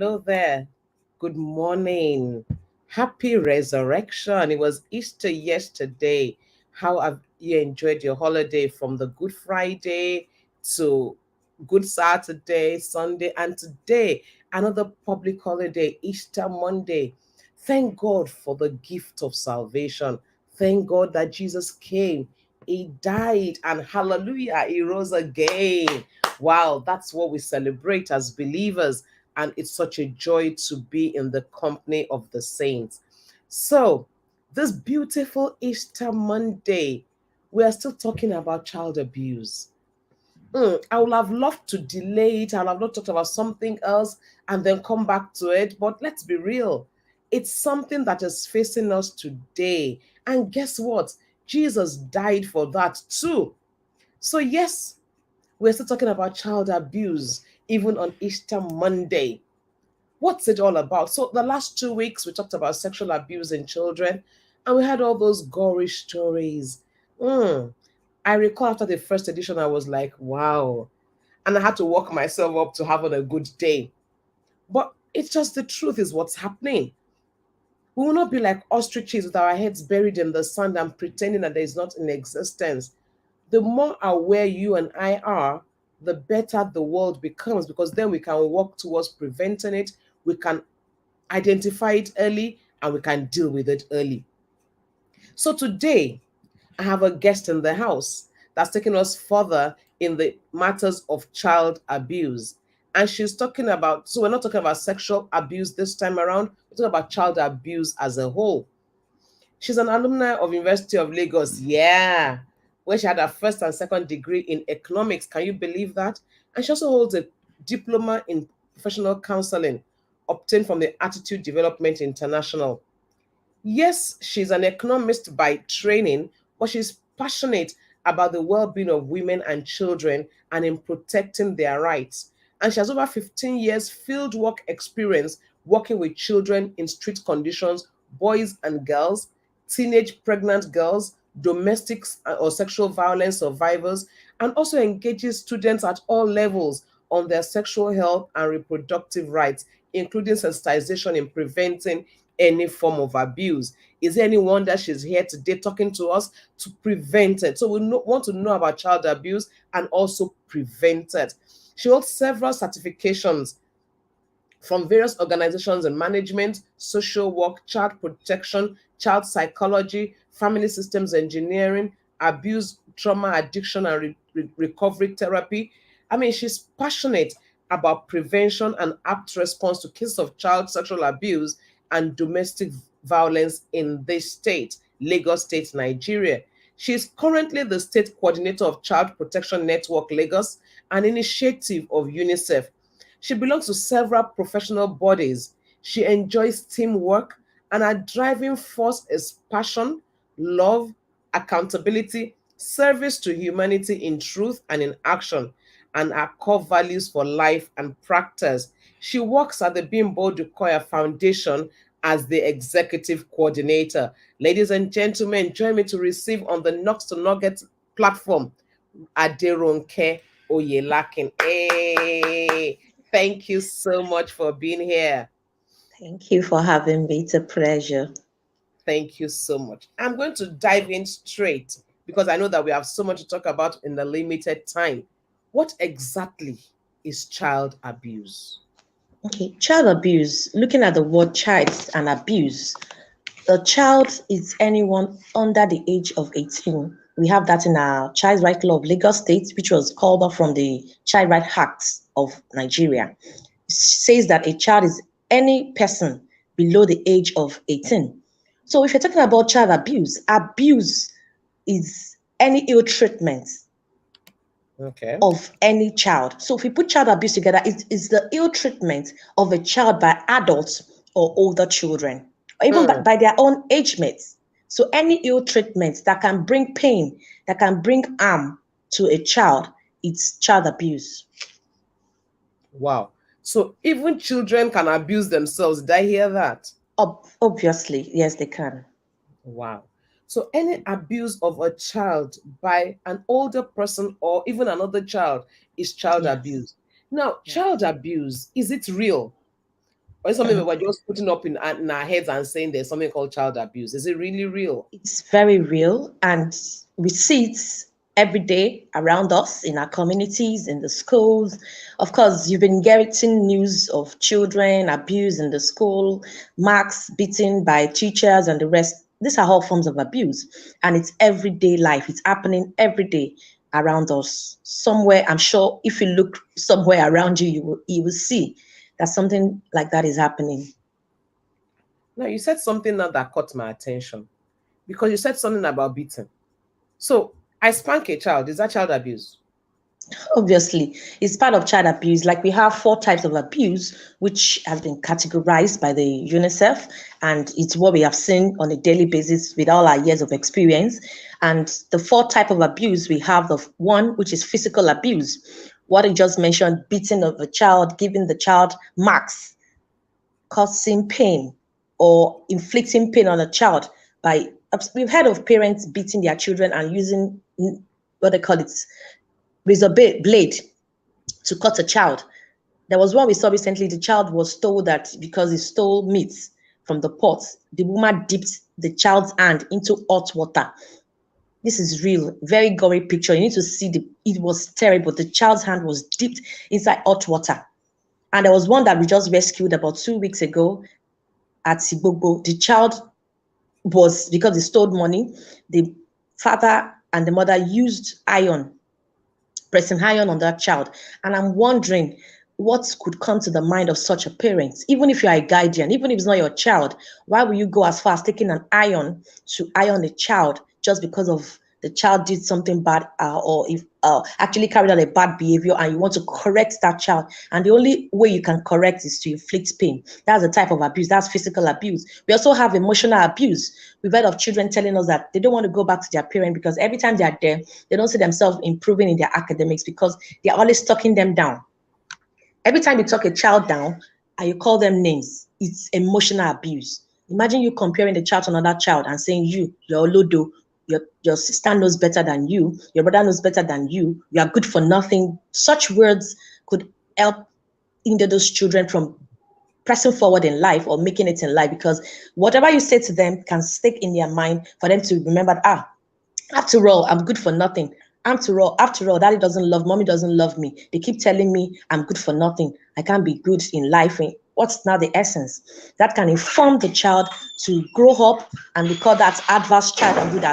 Hello there. Good morning. Happy resurrection. It was Easter yesterday. How have you enjoyed your holiday from the Good Friday to Good Saturday, Sunday, and today, another public holiday, Easter Monday? Thank God for the gift of salvation. Thank God that Jesus came. He died, and hallelujah, he rose again. Wow, that's what we celebrate as believers, and it's such a joy to be in the company of the saints. So, this beautiful Easter Monday, we are still talking about child abuse. I would have loved to delay it. I would have not talked about something else and then come back to it. But let's be real. It's something that is facing us today. And guess what? Jesus died for that too. So, yes, we're still talking about child abuse, even on Easter Monday. What's it all about? So, the last 2 weeks, we talked about sexual abuse in children, and we had all those gory stories. Mm. I recall after the first edition, I was like, wow. And I had to work myself up to having a good day. But it's just the truth is what's happening. We will not be like ostriches with our heads buried in the sand and pretending that there is not in existence. The more aware you and I are, the better the world becomes, because then we can work towards preventing it. We can identify it early and we can deal with it early. So today, I have a guest in the house that's taking us further in the matters of child abuse. And she's talking about, so we're not talking about sexual abuse this time around, we're talking about child abuse as a whole. She's an alumni of University of Lagos, yeah, where she had her first and second degree in economics. Can you believe that? And she also holds a diploma in professional counseling, obtained from the Attitude Development International. Yes, she's an economist by training, but she's passionate about the well being of women and children and in protecting their rights. And she has over 15 years field work experience working with children in street conditions, boys and girls, teenage pregnant girls, domestic or sexual violence survivors, and also engages students at all levels on their sexual health and reproductive rights, including sensitization in preventing any form of abuse. Is there any wonder she's here today talking to us to prevent it? So we want to know about child abuse and also prevent it. She holds several certifications from various organizations in management, social work, child protection, child psychology, family systems engineering, abuse, trauma, addiction, and recovery therapy. I mean, she's passionate about prevention and apt response to cases of child sexual abuse and domestic violence in this state, Lagos State, Nigeria. She is currently the state coordinator of Child Protection Network Lagos, an initiative of UNICEF. She belongs to several professional bodies. She enjoys teamwork, and her driving force is passion, love, accountability, service to humanity in truth and in action, and her core values for life and practice. She works at the Bimbo Dukoya Foundation as the executive coordinator. Ladies and gentlemen, join me to receive on the Knox to Nugget platform, Ronke Oyelakin. Hey, thank you so much for being here. Thank you for having me. It's a pleasure. Thank you so much. I'm going to dive in straight because I know that we have so much to talk about in the limited time. What exactly is child abuse? Okay, child abuse. Looking at the word child and abuse, the child is anyone under the age of 18. We have that in our Child Right Law of Lagos State, which was called up from the Child Right Act of Nigeria. It says that a child is any person below the age of 18. So if you're talking about child abuse, abuse is any ill treatment Okay. of any child. So if we put child abuse together, it is the ill treatment of a child by adults or older children, or even Hmm. by their own age mates. So any ill treatment that can bring pain, that can bring harm to a child, it's child abuse. Wow. So even children can abuse themselves. Did I hear that? Obviously, yes, they can. Wow. So any abuse of a child by an older person or even another child is child Yes, abuse. Now, child yes. abuse, is it real? Or is something that we're just putting up in our heads and saying there's something called child abuse? Is it really real? It's very real, and we see it every day around us in our communities, in the schools. Of course, you've been getting news of children abused in the school, marks beaten by teachers, and the rest. These are all forms of abuse, and it's everyday life. It's happening every day around us. Somewhere, I'm sure, if you look somewhere around you, you will see that something like that is happening. Now, you said something now that caught my attention because you said something about beating. So, I spank a child. Is that child abuse? Obviously, it's part of child abuse. Like we have four types of abuse, which has been categorized by the UNICEF, and it's what we have seen on a daily basis with all our years of experience. And the four type of abuse we have, the one which is physical abuse, what I just mentioned, beating of a child, giving the child marks, causing pain, or inflicting pain on a child by. We've heard of parents beating their children and using what they call it razor blade to cut a child. There was one we saw recently. The child was told that because he stole meat from the pot, the woman dipped the child's hand into hot water. This is real, very gory picture. You need to see it was terrible. The child's hand was dipped inside hot water. And there was one that we just rescued about 2 weeks ago at Sibobo. The child was, because he stole money, the father and the mother used iron, pressing iron on that child. And I'm wondering what could come to the mind of such a parent, even if you are a guardian, even if it's not your child. Why will you go as far as taking an iron to iron a child just because of the child did something bad, or if actually carried out a bad behavior, and you want to correct that child? And the only way you can correct is to inflict pain. That's a type of abuse. That's physical abuse. We also have emotional abuse. We've heard of children telling us that they don't want to go back to their parent because every time they are there, they don't see themselves improving in their academics because they're always talking them down. Every time you talk a child down and you call them names, it's emotional abuse. Imagine you comparing the child to another child and saying, you're Lodo, your sister knows better than you, your brother knows better than you are good for nothing. Such words could help hinder those children from pressing forward in life or making it in life, because whatever you say to them can stick in their mind for them to remember, after all, I'm good for nothing. After all, daddy doesn't love, mommy doesn't love me. They keep telling me I'm good for nothing. I can't be good in life. What's now the essence? That can inform the child to grow up, and we call that adverse childhood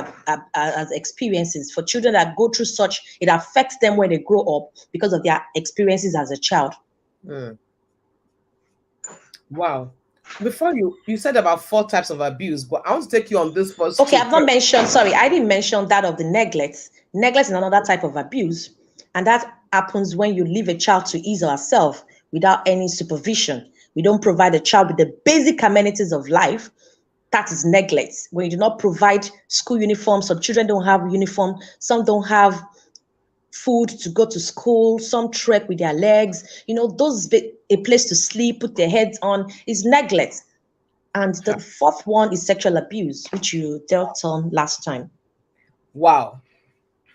as experiences. For children that go through such, it affects them when they grow up because of their experiences as a child. Mm. Wow. Before you said about four types of abuse, but I want to take you on this first Okay, two. I've not mentioned, sorry, I didn't mention that of the neglect. Neglect is another type of abuse, and that happens when you leave a child to his or herself without any supervision. We don't provide a child with the basic amenities of life. That is neglect. When you do not provide school uniforms, some children don't have uniform, some don't have food to go to school, some trek with their legs, those a place to sleep, put their heads on, is neglect. And the fourth one is sexual abuse, which you dealt on last time. Wow.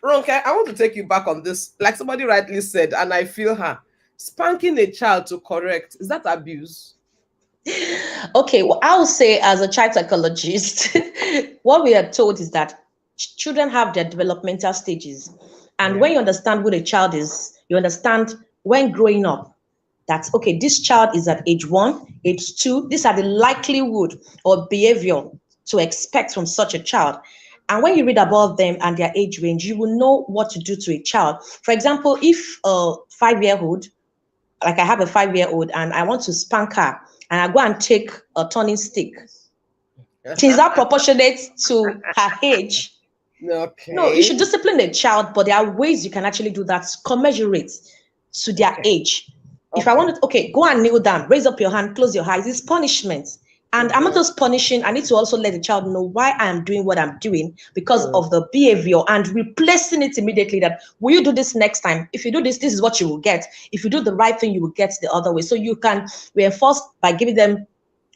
Ronke, I want to take you back on this. Like somebody rightly said, and I feel her. Spanking a child to correct, is that abuse? Okay, well, I will say, as a child psychologist, what we are told is that children have their developmental stages. And Yeah. when you understand who the child is, you understand when growing up that, okay, this child is at age 1, age 2. These are the likelihood or behavior to expect from such a child. And when you read about them and their age range, you will know what to do to a child. For example, if a 5-year-old, like I have a 5-year-old and I want to spank her, and I go and take a turning stick, is that proportionate to her age? No, you should Okay. discipline a child, but there are ways you can actually do that, commensurate to their Okay. age. If I Okay. wanted, okay, go and kneel down, raise up your hand, close your eyes, it's punishment. And I'm not Mm-hmm. just punishing, I need to also let the child know why I am doing what I'm doing because Mm. of the behavior, and replacing it immediately that, will you do this next time? If you do this, this is what you will get. If you do the right thing, you will get the other way. So you can reinforce by giving them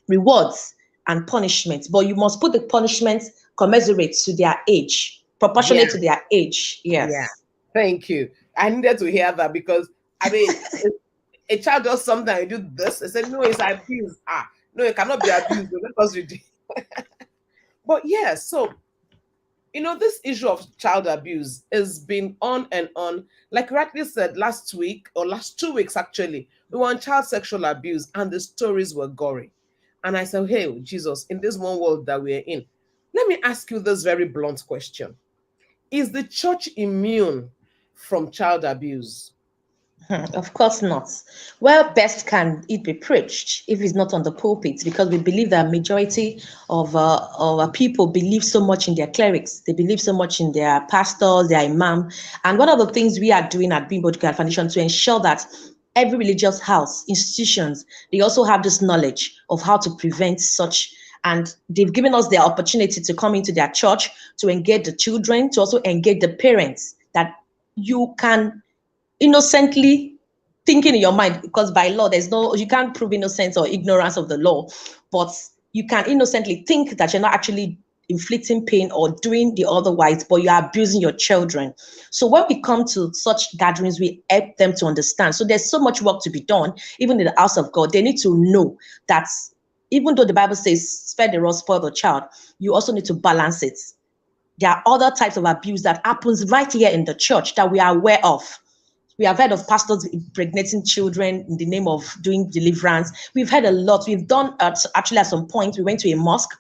rewards and punishments, but you must put the punishments commensurate to their age, Yeah. proportionate to their age. Yeah. Yes. Thank you. I needed to hear that because I mean A child does something, I do this. I said, no, it's abuse. Ah, no, it cannot be abused. So let us read it. But yeah, so this issue of child abuse has been on and on. Like rightly said, last week or last 2 weeks actually, we were on child sexual abuse and the stories were gory. And I said, hey, Jesus, in this one world that we're in, let me ask you this very blunt question. Is the church immune from child abuse? Of course not. Where best can it be preached if it's not on the pulpit? Because we believe that majority of our people believe so much in their clerics. They believe so much in their pastors, their imam. And one of the things we are doing at Bimbo Foundation to ensure that every religious house, institutions, they also have this knowledge of how to prevent such. And they've given us the opportunity to come into their church, to engage the children, to also engage the parents, that you can innocently thinking in your mind, because by law there's no, you can't prove innocence or ignorance of the law, but you can innocently think that you're not actually inflicting pain or doing the otherwise, but you are abusing your children. So when we come to such gatherings, we help them to understand. So there's so much work to be done. Even in the house of God, they need to know that even though the Bible says spare the rod, spoil the child, you also need to balance it. There are other types of abuse that happens right here in the church that we are aware of. We have heard of pastors impregnating children in the name of doing deliverance. We've heard a lot. We've done, actually, at some point, we went to a mosque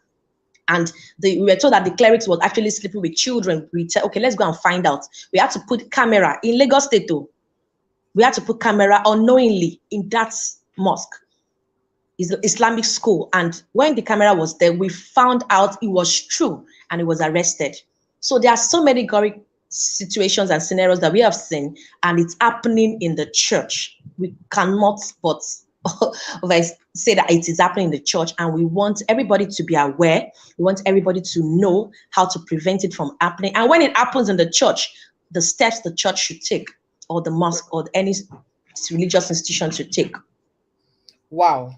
and we were told that the clerics was actually sleeping with children. We said, okay, let's go and find out. We had to put camera in Lagos State, though. We had to put camera unknowingly in that mosque, Islamic school. And when the camera was there, we found out it was true and he was arrested. So there are so many gory situations and scenarios that we have seen, and it's happening in the church. We cannot but say that it is happening in the church, and we want everybody to be aware. We want everybody to know how to prevent it from happening. And when it happens in the church, the steps the church should take, or the mosque, or any religious institution should take. Wow.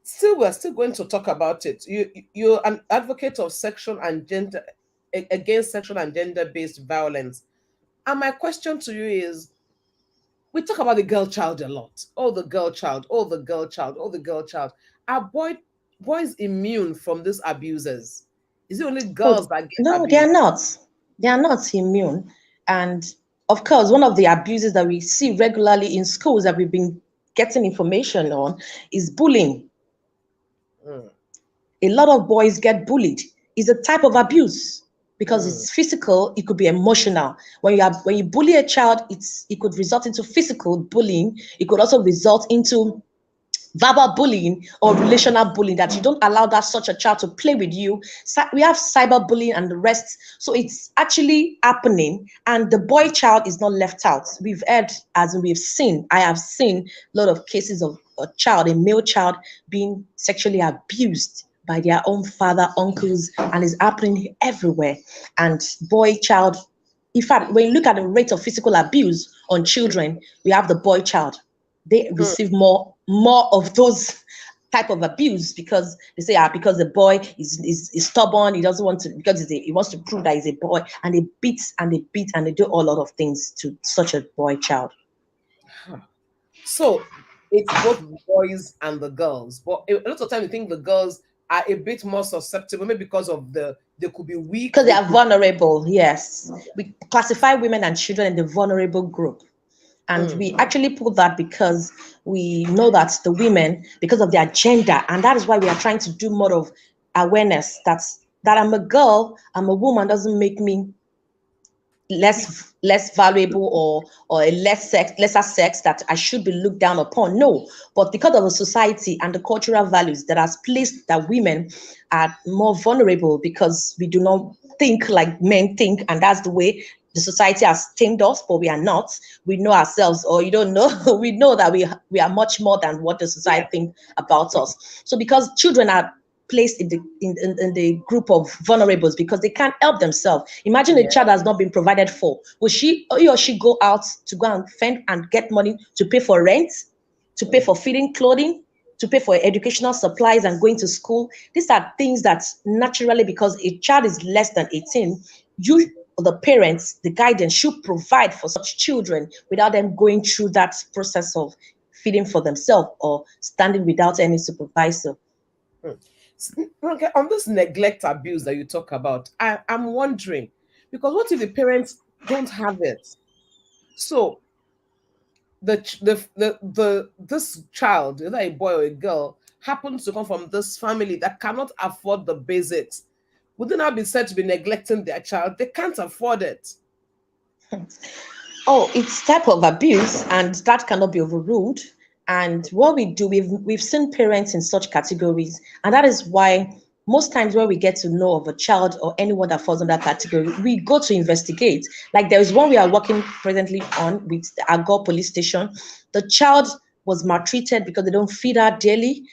Still, we're still going to talk about it. You're an advocate of sexual and gender against sexual and gender-based violence. And my question to you is, we talk about the girl child a lot. Oh, the girl child, oh, the girl child, oh, the girl child. Are boys immune from these abusers? Is it only Oh, girls that get no, they are abused? not. They are not immune. And of course, one of the abuses that we see regularly in schools that we've been getting information on is bullying. Mm, A lot of boys get bullied. It's a type of abuse because mm, it's physical, it could be emotional. When you bully a child, it could result into physical bullying. It could also result into verbal bullying or relational bullying, that you don't allow that such a child to play with you. We have cyberbullying and the rest. So it's actually happening, and the boy child is not left out. We've heard, as we've seen, I have seen a lot of cases of a male child, being sexually abused by their own father, uncles, and it's happening everywhere. And boy child, in fact, when you look at the rate of physical abuse on children, we have the boy child. They mm. receive more of those type of abuse, because they say, because the boy is stubborn, he doesn't want to, because he wants to prove that he's a boy, and they beat and they beat and they do a lot of things to such a boy child. Huh. So it's both the boys and the girls. But a lot of time, you think the girls are a bit more susceptible, maybe because of they could be weak, Because they they are could. vulnerable. Yes, we classify women and children in the vulnerable group. And Mm, we actually put that because we know that the women, because of their gender, and that is why we are trying to do more of awareness, that I'm a girl, I'm a woman, doesn't make me less valuable, or a lesser sex that I should be looked down upon. No, but because of the society and the cultural values that has placed that women are more vulnerable, because we do not think like men think, and that's the way the society has tamed us, but we are not. We know ourselves, or you don't know. We know that we are much more than what the yeah. society think about us. So because children are placed in the group of vulnerables, because they can't help themselves. Imagine a Yeah. child has not been provided for. Will he or she go out to go and fend and get money to pay for rent, to pay Mm, for feeding, clothing, to pay for educational supplies and going to school? These are things that naturally, because a child is less than 18, you, the parents, the guidance should provide for such children without them going through that process of feeding for themselves or standing without any supervisor. Hmm. Okay, on this neglect abuse that you talk about, I'm wondering, because what if the parents don't have it? So the this child, whether a boy or a girl, happens to come from this family that cannot afford the basics. Would they not be said to be neglecting their child? They can't afford it. Oh, it's type of abuse, and that cannot be overruled. And what we do, we've seen parents in such categories, and that is why most times when we get to know of a child or anyone that falls in that category, we go to investigate. Like there is one we are working presently on with the Agor police station. The child was maltreated because they don't feed her daily,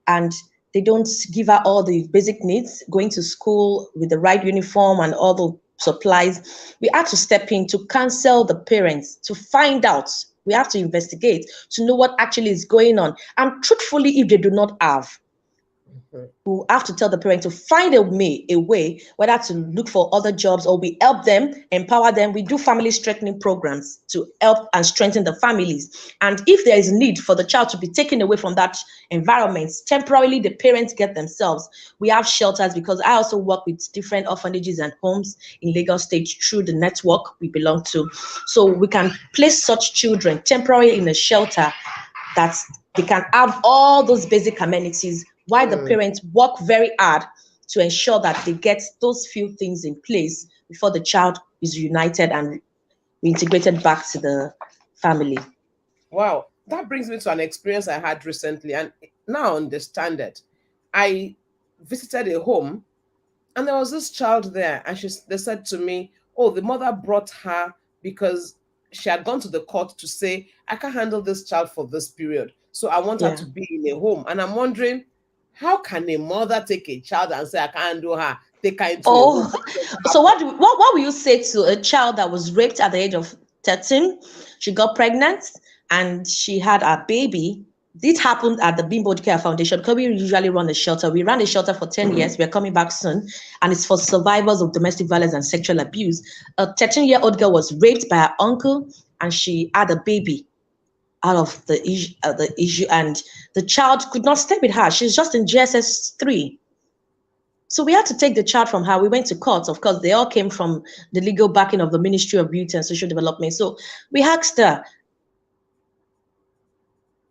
and they don't give her all the basic needs, going to school with the right uniform and all the supplies. We had to step in to counsel the parents to find out. We have to investigate to know what actually is going on. And truthfully, if they do not have, Mhm. we have to tell the parent to find a way, whether to look for other jobs or we help them, empower them. We do family strengthening programs to help and strengthen the families. And if there is need for the child to be taken away from that environment, temporarily the parents get themselves. We have shelters because I also work with different orphanages and homes in Lagos State through the network we belong to. So we can place such children temporarily in a shelter that they can have all those basic amenities while the Hmm. parents work very hard to ensure that they get those few things in place before the child is united and reintegrated back to the family. Wow, that brings me to an experience I had recently, and now I understand it. I visited a home, and there was this child there, and they said to me, "Oh, the mother brought her because she had gone to the court to say I can't handle this child for this period, so I want her Yeah. to be in a home." And I'm wondering, how can a mother take a child and say I can't handle her, take her into a home? Oh, What does so happen? what will you say to a child that was raped at the age of 13? She got pregnant and she had a baby. This happened at the Bimbo Care Foundation because we usually run a shelter. We ran a shelter for 10 years. We're coming back soon. And it's for survivors of domestic violence and sexual abuse. A 13-year-old girl was raped by her uncle and she had a baby out of the issue. And the child could not stay with her. She's just in GSS 3. So we had to take the child from her. We went to court. Of course, they all came from the legal backing of the Ministry of Youth and Social Development. So we asked her,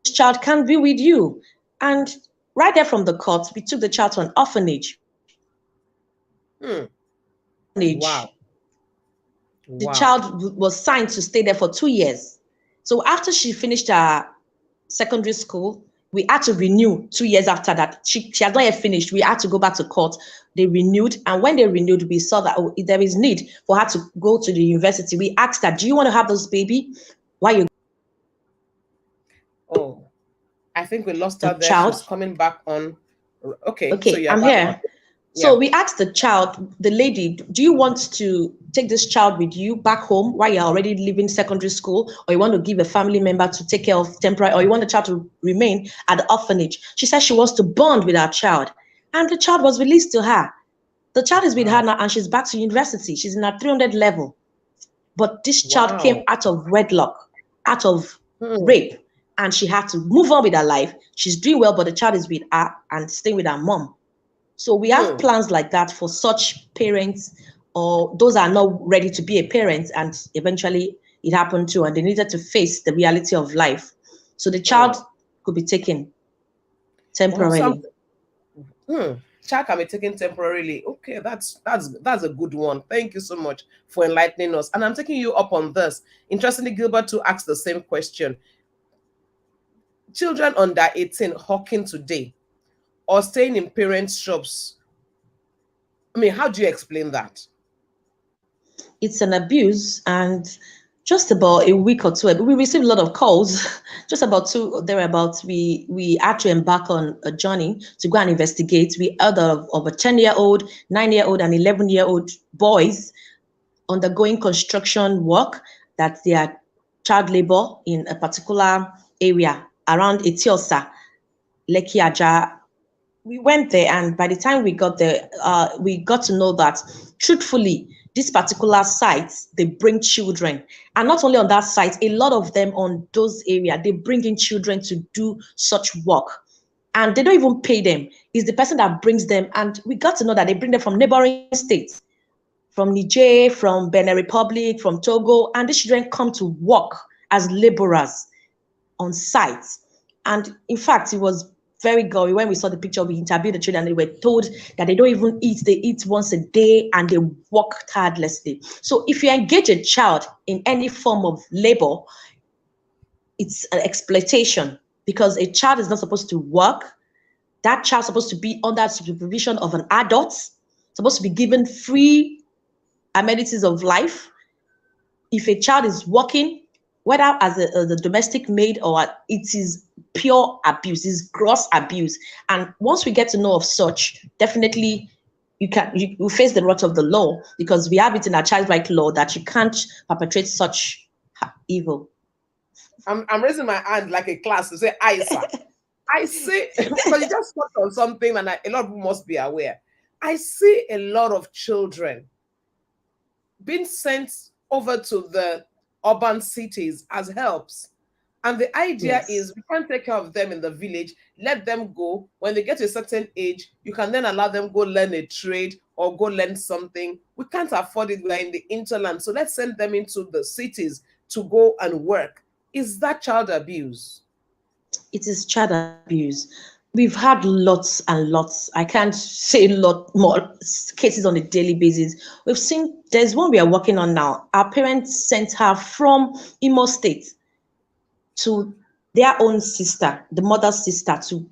this child can't be with you. And right there from the court, we took the child to an orphanage. Hmm. Orphanage. Wow. The Wow. child was signed to stay there for 2 years. So after she finished her secondary school, we had to renew 2 years after that. She had not yet finished. We had to go back to court. They renewed. And when they renewed, we saw that there is need for her to go to the university. We asked her, do you want to have this baby? Why you Oh, I think we lost the her there. She's child? coming back on. Okay, so Okay, you're I'm back on. here. So Yeah. we asked the child, the lady, do you want to take this child with you back home while you're already leaving secondary school, or you want to give a family member to take care of temporary, or you want the child to remain at the orphanage? She said she wants to bond with her child. And the child was released to her. The child is with her Wow. now and she's back to university. She's in her 300 level. But this child came Wow. out of wedlock, out of Hmm. rape, and she had to move on with her life. She's doing well, but the child is with her and staying with her mom. So we have Hmm. plans like that for such parents or those are not ready to be a parent and eventually it happened to and they needed to face the reality of life. So the child Hmm. could be taken Wow. So temporarily. child can be taken temporarily. Okay, that's a good one. Thank you so much for enlightening us. And I'm taking you up on this. Interestingly, Gilbert too asked the same question. Children under 18 hawking today or staying in parents' shops. I mean, how do you explain that? It's an abuse and just about a week or two ago, we received a lot of calls. Just about two thereabouts, we had to embark on a journey to go and investigate. We heard of a 10-year-old, 9-year-old, and 11-year-old boys undergoing construction work that they are child labor in a particular area around Etiosa, Lekki Aja. We went there, and by the time we got there, we got to know that truthfully, this particular sites, they bring children. And not only on that site, a lot of them on those areas, they bring in children to do such work. And they don't even pay them. It's the person that brings them. And we got to know that they bring them from neighboring states, from Niger, from Benin Republic, from Togo. And these children come to work as laborers on site. And in fact, it was very gory when we saw the picture. We interviewed the children, and they were told that they don't even eat, they eat once a day and they work tirelessly. So if you engage a child in any form of labor, it's an exploitation, because a child is not supposed to work. That child's supposed to be under supervision of an adult, supposed to be given free amenities of life. If a child is working, whether as a domestic maid, or it is pure abuse, it's gross abuse. And once we get to know of such, definitely you face the wrath of the law, because we have it in our child right law that you can't perpetrate such evil. I'm raising my hand like a class to say, I, sir. I see, because you just touched on something, and a lot of people must be aware. I see a lot of children being sent over to the urban cities as helps. And the idea Yes. is we can't take care of them in the village, let them go. When they get to a certain age, you can then allow them go learn a trade or go learn something. We can't afford it. We're in the interland. So let's send them into the cities to go and work. Is that child abuse? It is child abuse. We've had lots and lots. I can't say a lot more cases on a daily basis. We've seen, there's one we are working on now. Our parents sent her from Imo State to their own sister, the mother's sister, to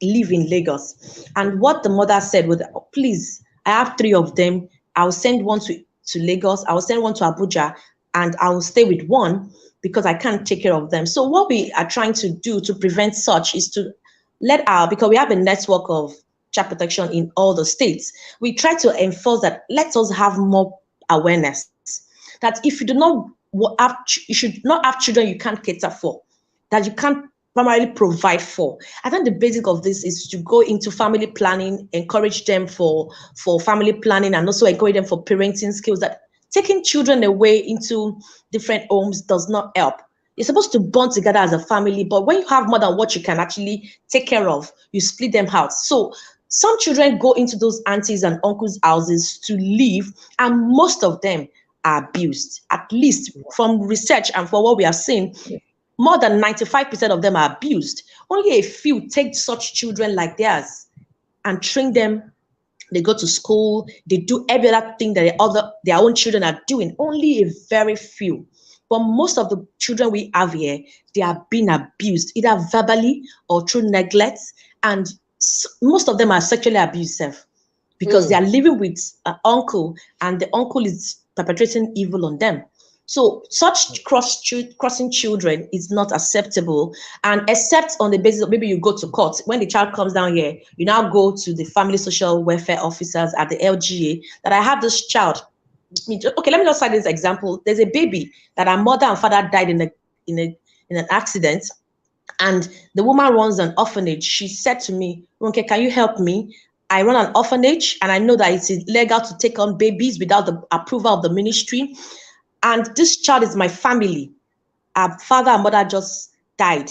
live in Lagos. And what the mother said was, "Oh, please, I have three of them. I'll send one to Lagos, I'll send one to Abuja, and I'll stay with one because I can't take care of them." So what we are trying to do to prevent such is to because we have a network of child protection in all the states, we try to enforce that let us have more awareness that if you do not you should not have children you can't cater for, that you can't primarily provide for. I think the basic of this is to go into family planning, encourage them for family planning, and also encourage them for parenting skills. That taking children away into different homes does not help. You're supposed to bond together as a family, but when you have more than what you can actually take care of, you split them out. So some children go into those aunties and uncles' houses to live, and most of them are abused. At least from research and for what we have seen, more than 95% of them are abused. Only a few take such children like theirs and train them. They go to school, they do every other thing that their own children are doing. Only a very few. But most of the children we have here, they are being abused, either verbally or through neglect. And most of them are sexually abusive because they are living with an uncle, and the uncle is perpetrating evil on them. So such crossing children is not acceptable, and except on the basis of maybe you go to court. When the child comes down here, you now go to the family social welfare officers at the LGA that I have this child. Okay, let me just cite this example. There's a baby that her mother and father died in an accident, and the woman runs an orphanage. She said to me, "Ronke, can you help me? I run an orphanage, and I know that it's illegal to take on babies without the approval of the ministry. And this child is my family. Our father and mother just died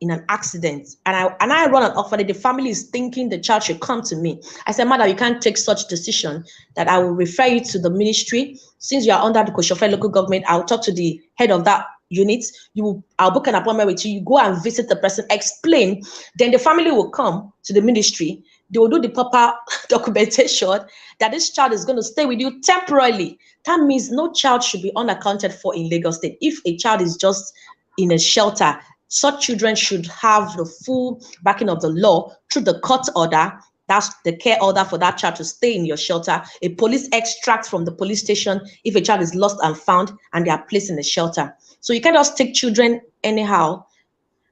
in an accident, and I run an orphanage. The family is thinking the child should come to me." I said, "Mother, you can't take such decision. That I will refer you to the ministry. Since you are under the Koshofe local government, I'll talk to the head of that unit. I'll book an appointment with you. You go and visit the person, explain. Then the family will come to the ministry. They will do the proper documentation that this child is going to stay with you temporarily. That means no child should be unaccounted for in Lagos State. If a child is just in a shelter, such children should have the full backing of the law through the court order. That's the care order for that child to stay in your shelter. A police extract from the police station if a child is lost and found and they are placed in a shelter. So you can't just take children anyhow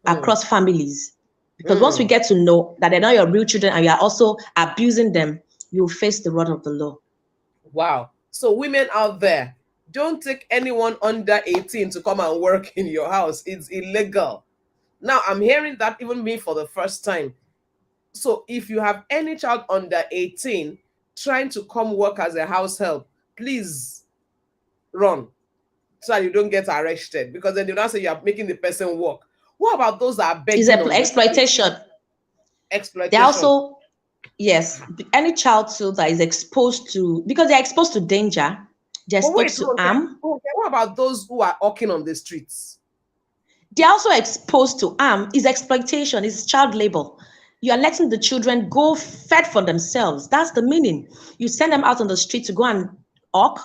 across families. Because once we get to know that they're not your real children and you are also abusing them, you'll face the wrath of the law. Wow. So women out there, don't take anyone under 18 to come and work in your house. It's illegal. Now, I'm hearing that even me for the first time. So if you have any child under 18 trying to come work as a house help, please run so that you don't get arrested, because then they'll not say you are making the person work. What about those that are Is begging on the street? exploitation. They Exploitation. also, yes, any child too that is exposed to, because they're exposed to danger, they're But wait, exposed to Ronke, harm. what about those who are hawking on the streets? They're also exposed to harm. Is exploitation, is child labor. You are letting the children go fed for themselves. That's the meaning. You send them out on the street to go and hawk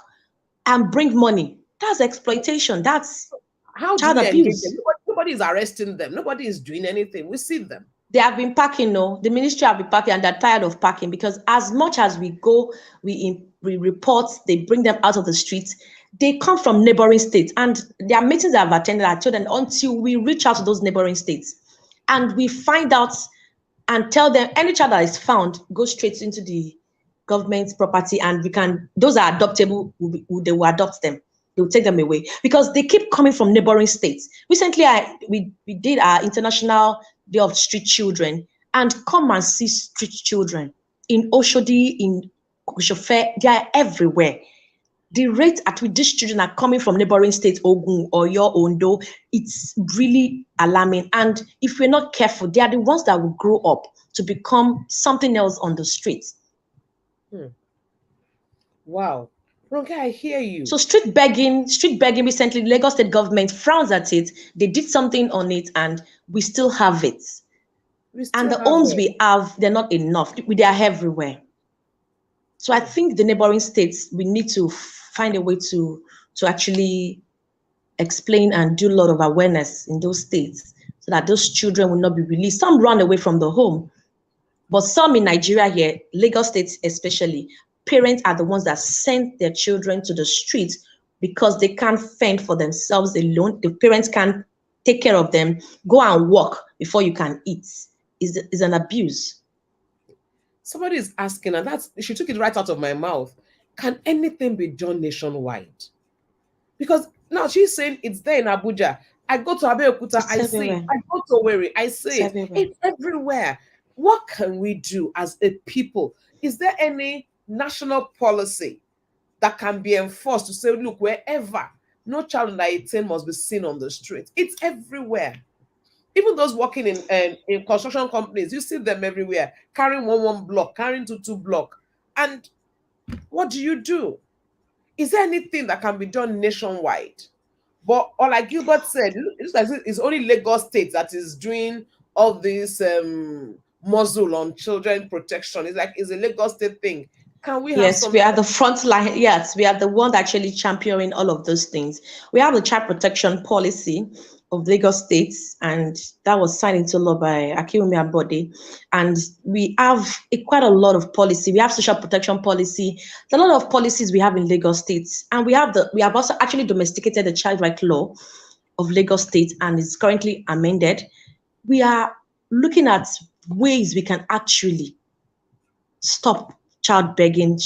and bring money. That's exploitation. That's How do child we engage them? abuse. Nobody is arresting them. Nobody is doing anything. We see them. They have been packing, no. The ministry have been packing and they're tired of packing, because as much as we go, we report, they bring them out of the streets. They come from neighboring states, and there are meetings I've attended. I told them until we reach out to those neighboring states and we find out and tell them any child that is found go straight into the government's property, and we can, those are adoptable, they will adopt them. They will take them away because they keep coming from neighboring states. Recently, we did our International Day of Street Children, and come and see street children in Oshodi, in Koshofe, they are everywhere. The rate at which these children are coming from neighboring states, Ogun or your Ondo, it's really alarming. And if we're not careful, they are the ones that will grow up to become something else on the streets. Wow. Ronke, I hear you. So street begging recently, Lagos state government frowns at it. They did something on it and we still have it. And the homes we have, they're not enough. They are everywhere. So I think the neighboring states, we need to find a way to actually explain and do a lot of awareness in those states so that those children will not be released. Some run away from the home, but some in Nigeria here, Lagos State especially, parents are the ones that send their children to the streets because they can't fend for themselves alone. The parents can't take care of them. Go and work before you can eat. Is an abuse. Somebody is asking, and that's, she took it right out of my mouth. Can anything be done nationwide? Because now she's saying it's there in Abuja. I go to Abeokuta, I see it. I go to Owerri, I see it. It's everywhere. What can we do as a people? Is there any national policy that can be enforced to say, look, wherever, no child under 18 must be seen on the street? It's everywhere. Even those working in construction companies, you see them everywhere, carrying one block, carrying two block. And what do? Is there anything that can be done nationwide? But or like Gilbert said, it's only Lagos State that is doing all this muzzle on children protection. It's like it's a Lagos State thing. Can we have Yes, we something? are the front line. Yes, we are the one actually championing all of those things. We have the child protection policy of Lagos State, and that was signed into law by Akiwumi Abode. And we have quite a lot of policy. We have social protection policy. There's a lot of policies we have in Lagos State, and we have also actually domesticated the child right law of Lagos State, and it's currently amended. We are looking at ways we can actually stop child begging,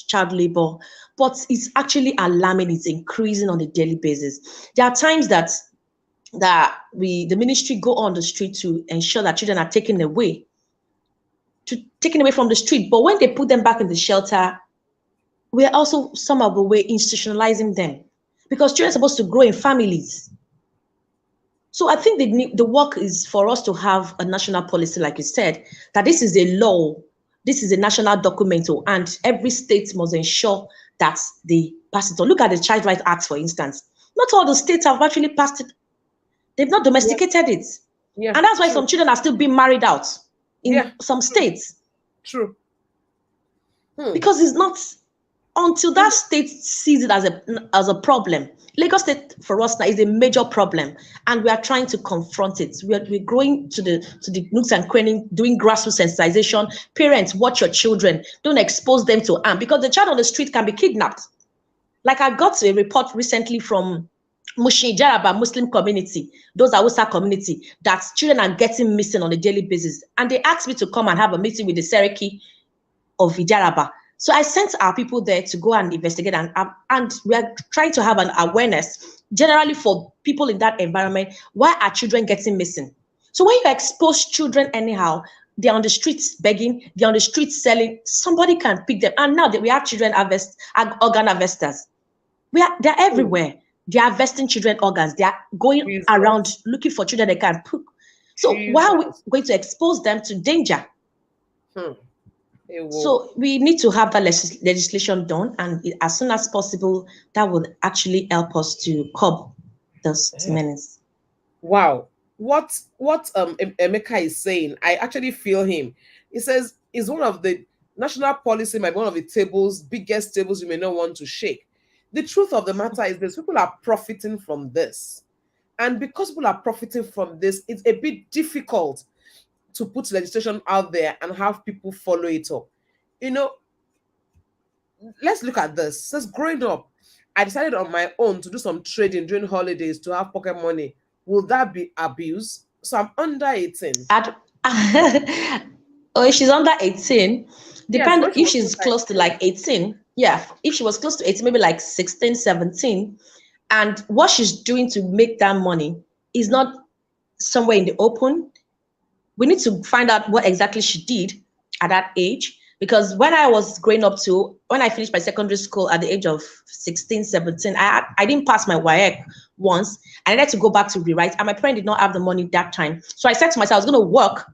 child labor, but it's actually alarming. It's increasing on a daily basis. There are times that the ministry go on the street to ensure that children are taken away from the street. But when they put them back in the shelter, we are also some of the way institutionalizing them, because children are supposed to grow in families. So I think the work is for us to have a national policy, like you said, that this is a law, this is a national document, and every state must ensure that they pass it on. Look at the Child Rights Act, for instance. Not all the states have actually passed it. They've not domesticated it. Yeah, and that's why some children are still being married out in some states. True. Because it's not until that state sees it as a problem. Lagos State for us now is a major problem, and we are trying to confront it. We're going to the nooks and crannies, doing grassroots sensitization. Parents, watch your children. Don't expose them to harm, because the child on the street can be kidnapped. Like I got a report recently from Mushin Jaraba Muslim community, those Hausa community, that children are getting missing on a daily basis. And they asked me to come and have a meeting with the Seriki of Ijaraba. So I sent our people there to go and investigate, and we are trying to have an awareness generally for people in that environment. Why are children getting missing? So when you expose children anyhow, they're on the streets begging, they're on the streets selling. Somebody can pick them. And now that we have children organ harvesters, they're Hmm. everywhere. They are harvesting children organs. They are going around Jesus. looking for children they can pick. So why are we Jesus. going to expose them to danger? Hmm. Ewo. So we need to have that legislation done, and as soon as possible, that would actually help us to curb this Eh. menace. Wow. What Emeka is saying, I actually feel him. He says is one of the national policy might be one of the tables, biggest tables you may not want to shake. The truth of the matter is this: people are profiting from this. And because people are profiting from this, it's a bit difficult to put legislation out there and have people follow it up. You know, let's look at this. Since growing up, I decided on my own to do some trading during holidays to have pocket money. Will that be abuse? So I'm under 18. At, oh, if she's under 18, Yes, depend when she if was she's under close to 18. like 18. Yeah, if she was close to 18, maybe like 16, 17, and what she's doing to make that money is not somewhere in the open. We need to find out what exactly she did at that age. Because when I was growing up to when I finished my secondary school at the age of 16, 17, I didn't pass my WAEC once. I needed to go back to rewrite, and my parents did not have the money that time. So I said to myself, I was going to work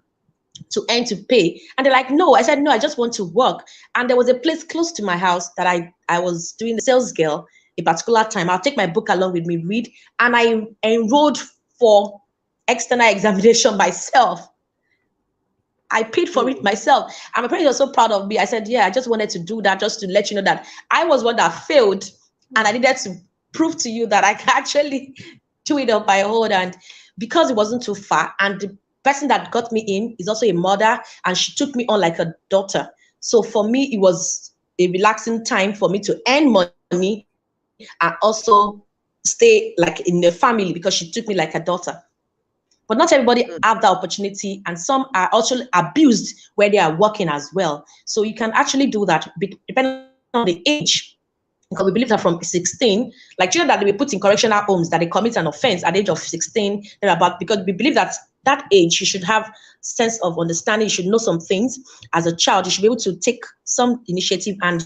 to earn to pay. And they're like, no. I said, no, I just want to work. And there was a place close to my house that I was doing the sales girl a particular time. I'll take my book along with me, read, and I enrolled for external examination myself. I paid for it Hmm. myself. And my parents were so proud of me. I said, yeah, I just wanted to do that just to let you know that I was one that failed. And I needed to prove to you that I can actually do it on my own. And because it wasn't too far, and the person that got me in is also a mother, and she took me on like a daughter. So for me, it was a relaxing time for me to earn money and also stay like in the family because she took me like a daughter. But not everybody have that opportunity, and some are also abused where they are working as well. So you can actually do that depending on the age, because we believe that from 16, like children that they be put in correctional homes, that they commit an offense at the age of 16, they're about, because we believe that that age you should have sense of understanding, you should know some things. As a child, you should be able to take some initiative, and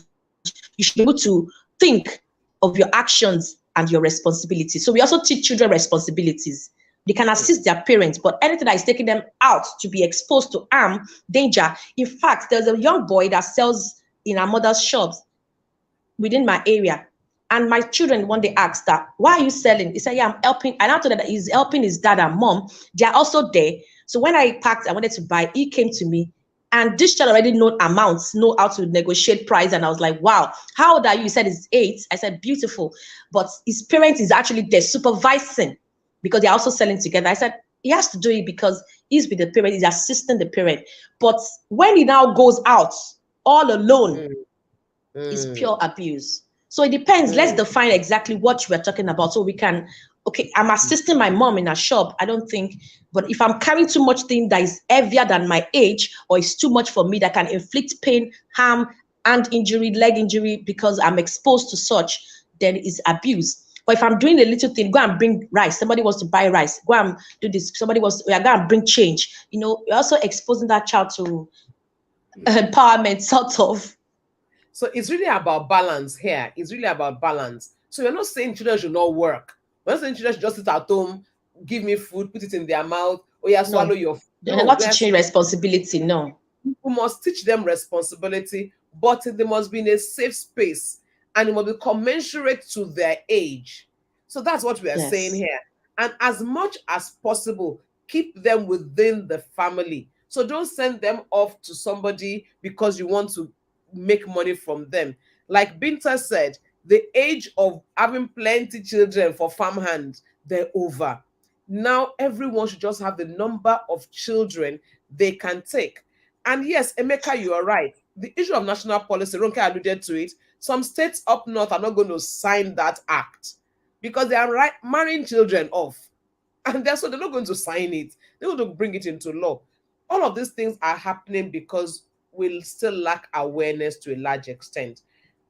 you should be able to think of your actions and your responsibilities. So we also teach children responsibilities. They can assist their parents, but anything that is taking them out to be exposed to harm, danger. In fact, there's a young boy that sells in our mother's shops within my area. And my children one day asked that, why are you selling? He said, yeah, I'm helping. And after that, he's helping his dad and mom. They are also there. So when I packed, I wanted to buy, he came to me. And this child already know amounts, know how to negotiate price. And I was like, wow, how old are you? He said he's 8. I said, beautiful. But his parents is actually there supervising because they're also selling together. I said, he has to do it because he's with the parent, he's assisting the parent. But when he now goes out all alone, Mm, is mm, pure abuse. So it depends. Let's mm, define exactly what we're talking about so we can. Okay, I'm assisting my mom in a shop. I don't think, but if I'm carrying too much thing that is heavier than my age, or it's too much for me that can inflict pain, harm, and injury, leg injury, because I'm exposed to such, then it's abuse. But if I'm doing a little thing, go and bring rice. Somebody wants to buy rice. Go and do this. Somebody wants to go and bring change. You're also exposing that child to empowerment, sort of. So it's really about balance here. It's really about balance. So you're not saying children should not work. We're not saying children should just sit at home, give me food, put it in their mouth, or yeah, swallow No, your food. they're No, not we're teaching saying responsibility. No. we must teach them responsibility, but they must be in a safe space and it must be commensurate to their age. So that's what we are saying Yes. here. And as much as possible, keep them within the family. So don't send them off to somebody because you want to make money from them. Like Binta said, the age of having plenty children for farmhand, they're over. Now everyone should just have the number of children they can take. And yes, Emeka, you are right. The issue of national policy, Ronke alluded to it. Some states up north are not going to sign that act because they are marrying children off. And so they're not going to sign it. They're going to bring it into law. All of these things are happening because we still lack awareness to a large extent.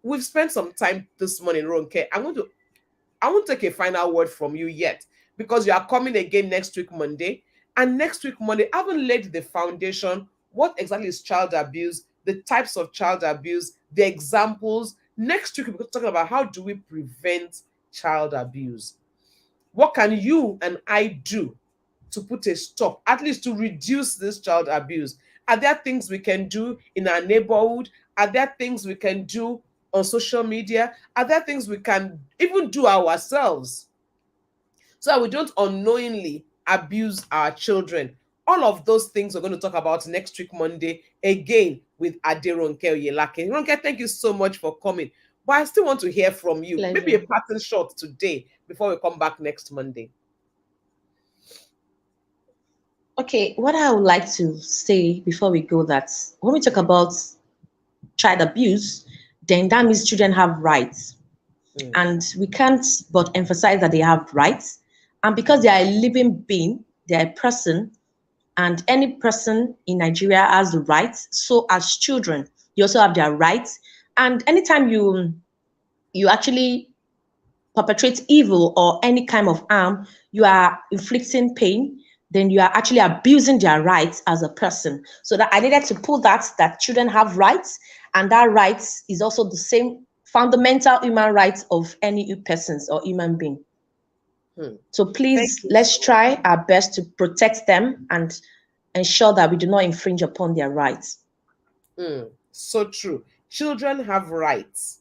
We've spent some time this morning, Ronke. I won't take a final word from you yet because you are coming again next week, Monday. And next week, Monday, I haven't laid the foundation What exactly is child abuse, the types of child abuse, the examples. Next week, we're talking about how do we prevent child abuse. What can you and I do to put a stop, at least to reduce this child abuse? Are there things we can do in our neighborhood? Are there things we can do on social media? Are there things we can even do ourselves so that we don't unknowingly abuse our children? All of those things we're going to talk about next week, Monday, again with Ronke Oyelakin. Ronke, thank you so much for coming. But I still want to hear from you. Maybe a Pleasure. pattern shot today before we come back next Monday. Okay, what I would like to say before we go that when we talk about child abuse, then that means children have rights. Mm, And we can't but emphasize that they have rights. And because they are a living being, they are a person, and any person in Nigeria has the rights. So as children, you also have their rights. And anytime you actually perpetrate evil or any kind of harm, you are inflicting pain, then you are actually abusing their rights as a person. So that I needed to pull that children have rights, and that rights is also the same fundamental human rights of any persons or human being. mm. So Thank please you let's so much. try our best to protect them and ensure that we do not infringe upon their rights. So true. Children have rights.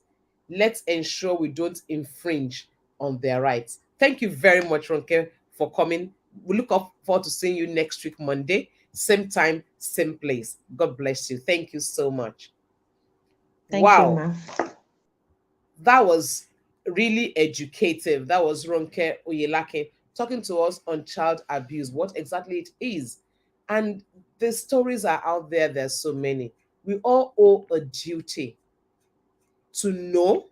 Let's ensure we don't infringe on their rights. Thank you very much, Ronke, for coming. We look up forward to seeing you next week, Monday, same time, same place. God bless you. Thank you so much. Thank you, Wow, ma'am. that was really educative. That was Ronke Oyelakin talking to us on child abuse, what exactly it is. And the stories are out there, there's so many. We all owe a duty to know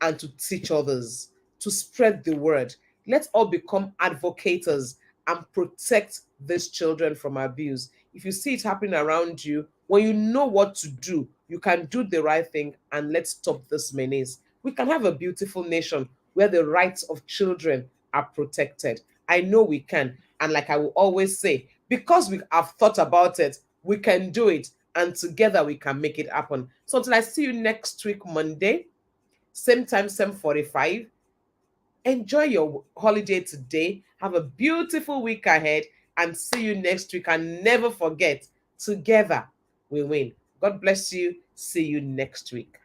and to teach others, to spread the word. Let's all become advocates and protect these children from abuse. If you see it happening around you, when you know what to do, you can do the right thing and let's stop this menace. We can have a beautiful nation where the rights of children are protected. I know we can. And like I will always say, because we have thought about it, we can do it. And together we can make it happen. So until I see you next week, Monday, same time, same 45. Enjoy your holiday today. Have a beautiful week ahead and see you next week. And never forget, together we win. God bless you. See you next week.